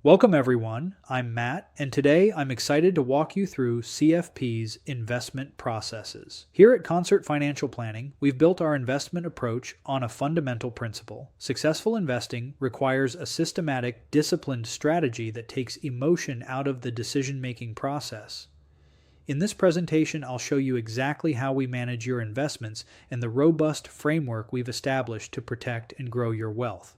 Welcome everyone, I'm Matt, and today I'm excited to walk you through CFP's investment processes. Here at Concert Financial Planning, we've built our investment approach on a fundamental principle. Successful investing requires a systematic, disciplined strategy that takes emotion out of the decision-making process. In this presentation, I'll show you exactly how we manage your investments and the robust framework we've established to protect and grow your wealth.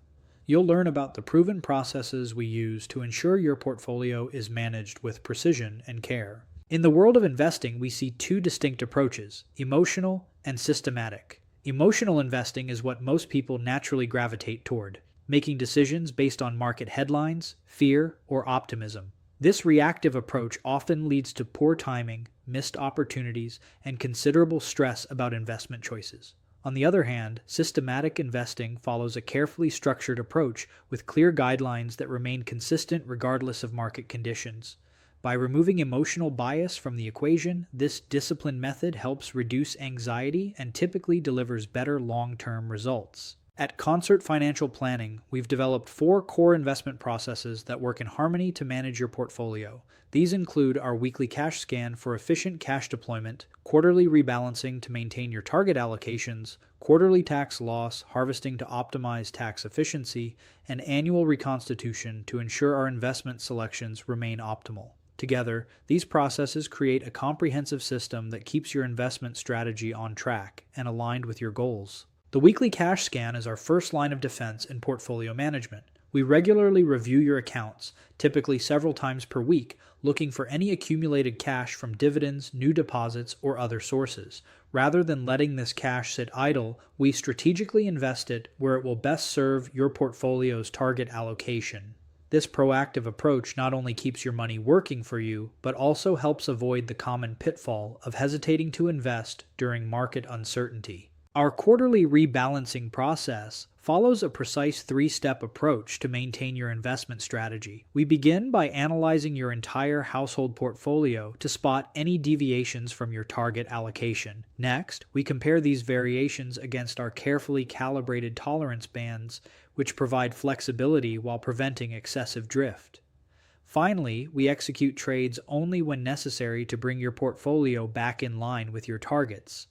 You'll learn about the proven processes we use to ensure your portfolio is managed with precision and care. In the world of investing, we see two distinct approaches: emotional and systematic. Emotional investing is what most people naturally gravitate toward, making decisions based on market headlines, fear, or optimism. This reactive approach often leads to poor timing, missed opportunities, and considerable stress about investment choices. On the other hand, systematic investing follows a carefully structured approach with clear guidelines that remain consistent regardless of market conditions. By removing emotional bias from the equation, this disciplined method helps reduce anxiety and typically delivers better long-term results. At Concert Financial Planning, we've developed 4 core investment processes that work in harmony to manage your portfolio. These include our weekly cash scan for efficient cash deployment, quarterly rebalancing to maintain your target allocations, quarterly tax loss harvesting to optimize tax efficiency, and annual reconstitution to ensure our investment selections remain optimal. Together, these processes create a comprehensive system that keeps your investment strategy on track and aligned with your goals. The weekly cash scan is our first line of defense in portfolio management. We regularly review your accounts, typically several times per week, looking for any accumulated cash from dividends, new deposits, or other sources. Rather than letting this cash sit idle, we strategically invest it where it will best serve your portfolio's target allocation. This proactive approach not only keeps your money working for you, but also helps avoid the common pitfall of hesitating to invest during market uncertainty. Our quarterly rebalancing process follows a precise 3-step approach to maintain your investment strategy. We begin by analyzing your entire household portfolio to spot any deviations from your target allocation. Next, we compare these variations against our carefully calibrated tolerance bands, which provide flexibility while preventing excessive drift. Finally, we execute trades only when necessary to bring your portfolio back in line with your targets.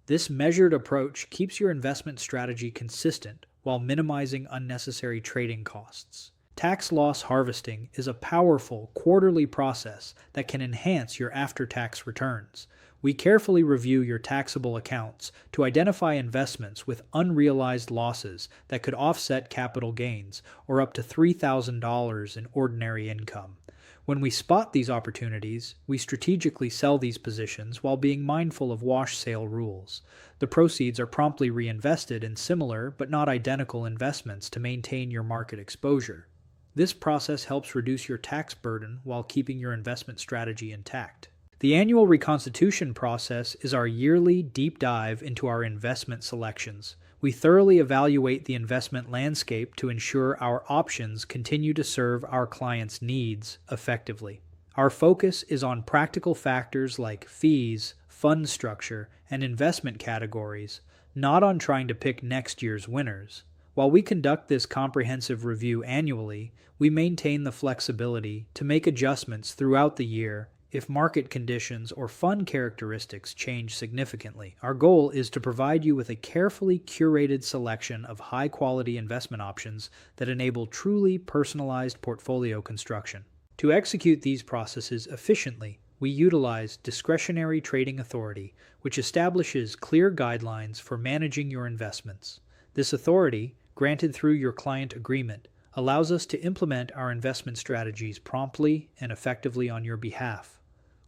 This measured approach keeps your investment strategy consistent while minimizing unnecessary trading costs. Tax loss harvesting is a powerful quarterly process that can enhance your after-tax returns. We carefully review your taxable accounts to identify investments with unrealized losses that could offset capital gains or up to $3,000 in ordinary income. When we spot these opportunities, we strategically sell these positions while being mindful of wash sale rules. The proceeds are promptly reinvested in similar but not identical investments to maintain your market exposure. This process helps reduce your tax burden while keeping your investment strategy intact. The annual reconstitution process is our yearly deep dive into our investment selections. We thoroughly evaluate the investment landscape to ensure our options continue to serve our clients' needs effectively. Our focus is on practical factors like fees, fund structure, and investment categories, not on trying to pick next year's winners. While we conduct this comprehensive review annually, we maintain the flexibility to make adjustments throughout the year if market conditions or fund characteristics change significantly. Our goal is to provide you with a carefully curated selection of high-quality investment options that enable truly personalized portfolio construction. To execute these processes efficiently, we utilize discretionary trading authority, which establishes clear guidelines for managing your investments. This authority, granted through your client agreement, allows us to implement our investment strategies promptly and effectively on your behalf.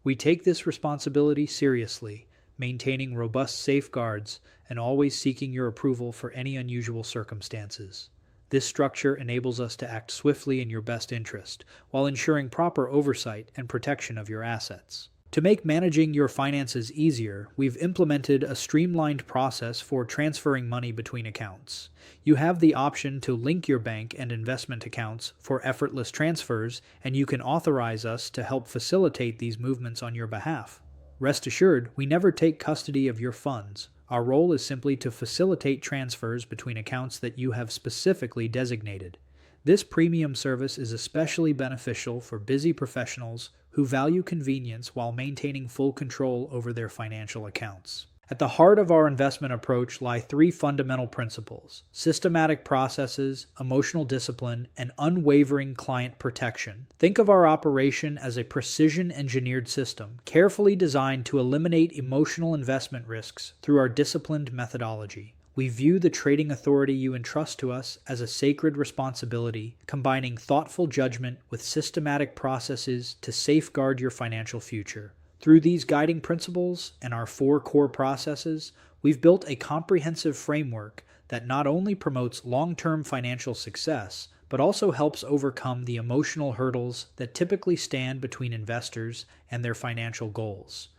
We take this responsibility seriously, maintaining robust safeguards and always seeking your approval for any unusual circumstances. This structure enables us to act swiftly in your best interest, while ensuring proper oversight and protection of your assets. To make managing your finances easier, we've implemented a streamlined process for transferring money between accounts. You have the option to link your bank and investment accounts for effortless transfers, and you can authorize us to help facilitate these movements on your behalf. Rest assured, we never take custody of your funds. Our role is simply to facilitate transfers between accounts that you have specifically designated. This premium service is especially beneficial for busy professionals who value convenience while maintaining full control over their financial accounts. At the heart of our investment approach lie three fundamental principles: systematic processes, emotional discipline, and unwavering client protection. Think of our operation as a precision-engineered system, carefully designed to eliminate emotional investment risks through our disciplined methodology. We view the trading authority you entrust to us as a sacred responsibility, combining thoughtful judgment with systematic processes to safeguard your financial future. Through these guiding principles and our four core processes, we've built a comprehensive framework that not only promotes long-term financial success, but also helps overcome the emotional hurdles that typically stand between investors and their financial goals.